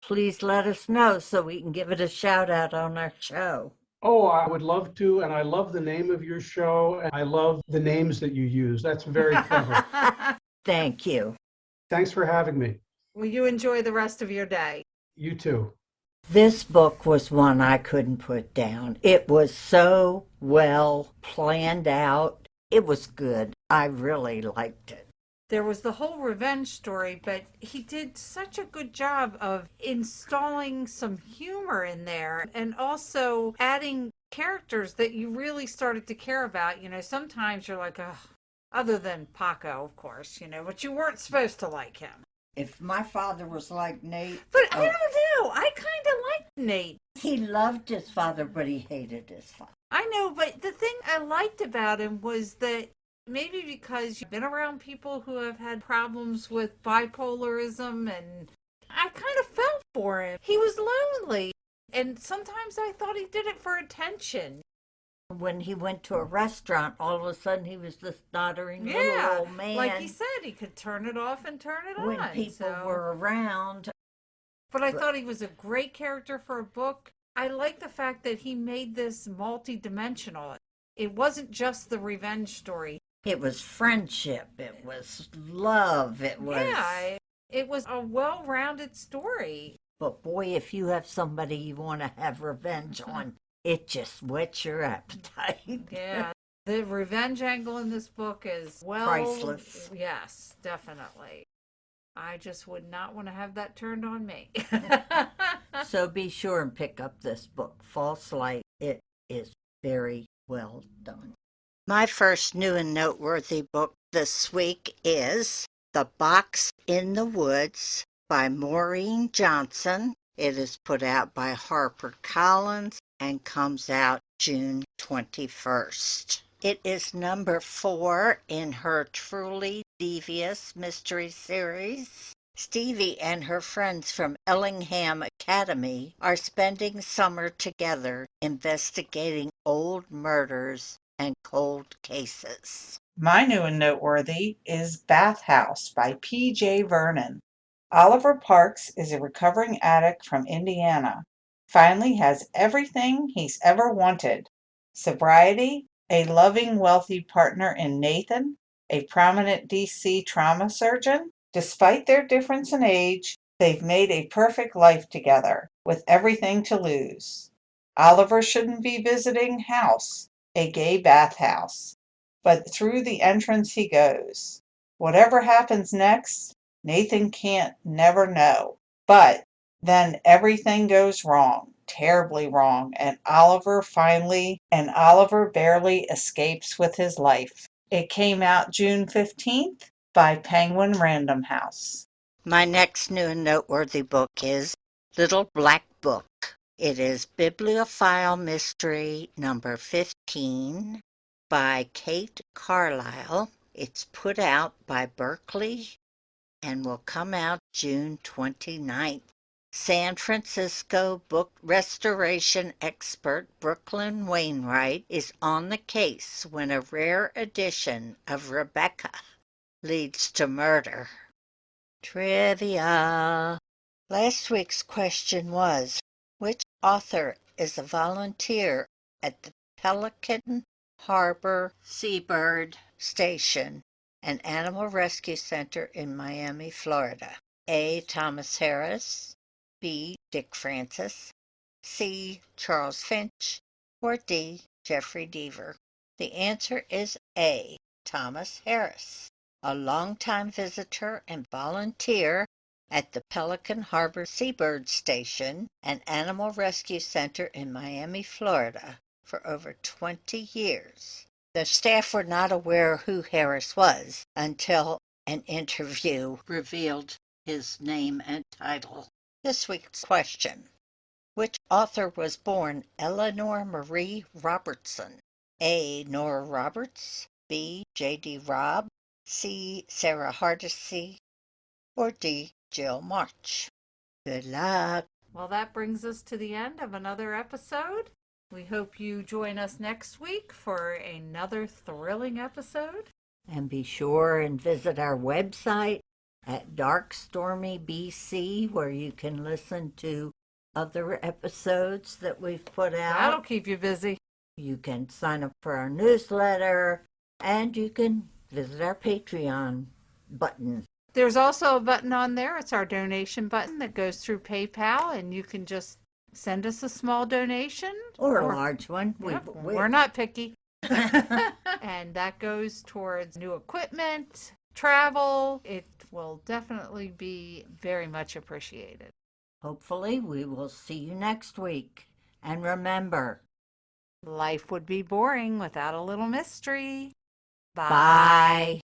please let us know so we can give it a shout out on our show. Oh, I would love to, and I love the name of your show, and I love the names that you use. That's very clever. Thank you. Thanks for having me. Will you enjoy the rest of your day? You too. This book was one I couldn't put down. It was so well planned out. It was good. I really liked it. There was the whole revenge story, but he did such a good job of installing some humor in there and also adding characters that you really started to care about. Sometimes you're like, ugh, other than Paco, of course, but you weren't supposed to like him. If my father was like Nate. But I don't know. I kind of liked Nate. He loved his father, but he hated his father. I know, but the thing I liked about him was that maybe because you've been around people who have had problems with bipolarism, and I kind of felt for him. He was lonely, and sometimes I thought he did it for attention. When he went to a restaurant, all of a sudden he was this doddering little old man. Like he said, he could turn it off and turn it when on. people were around. But I thought he was a great character for a book. I like the fact that he made this multi-dimensional. It wasn't just the revenge story. It was friendship. It was love. It was... Yeah, it was a well-rounded story. But boy, if you have somebody you want to have revenge on, it just whets your appetite. Yeah. The revenge angle in this book is priceless. Yes, definitely. I just would not want to have that turned on me. So be sure and pick up this book, False Light. It is very well done. My first new and noteworthy book this week is The Box in the Woods by Maureen Johnson. It is put out by HarperCollins and comes out June 21st. It is number 4 in her truly devious mystery series. Stevie and her friends from Ellingham Academy are spending summer together investigating old murders and cold cases. My new and noteworthy is Bathhouse by P.J. Vernon. Oliver Parks is a recovering addict from Indiana. Finally has everything he's ever wanted: sobriety, a loving, wealthy partner in Nathan, a prominent DC trauma surgeon. Despite their difference in age, they've made a perfect life together, with everything to lose. Oliver shouldn't be visiting House, a gay bathhouse, but through the entrance he goes. Whatever happens next, Nathan can't never know. But then everything goes wrong, terribly wrong, and Oliver barely escapes with his life. It came out June 15th by Penguin Random House. My next new and noteworthy book is Little Black Book. It is Bibliophile Mystery number 15 by Kate Carlisle. It's put out by Berkeley and will come out June 29th. San Francisco book restoration expert Brooklyn Wainwright is on the case when a rare edition of Rebecca leads to murder. Trivia. Last week's question was, which author is a volunteer at the Pelican Harbor Seabird Station, an animal rescue center in Miami, Florida? A. Thomas Harris, B. Dick Francis, C. Charles Finch, or D. Jeffrey Deaver? The answer is A. Thomas Harris, a longtime visitor and volunteer at the Pelican Harbor Seabird Station, an animal rescue center in Miami, Florida, for over 20 years. The staff were not aware who Harris was until an interview revealed his name and title. This week's question: which author was born Eleanor Marie Robertson? A. Nora Roberts, B. J.D. Robb, C. Sarah Hardesty, or D. Jill March? Good luck. Well, that brings us to the end of another episode. We hope you join us next week for another thrilling episode. And be sure and visit our website, at Dark Stormy BC, where you can listen to other episodes that we've put That'll out. keep you busy. You can sign up for our newsletter, and you can visit our Patreon button. There's also a button on there. It's our donation button that goes through PayPal, and you can just send us a small donation. Or a large one. Yep, we're not picky. And that goes towards new equipment, travel. It will definitely be very much appreciated. Hopefully, we will see you next week. And remember, Life would be boring without a little mystery. bye.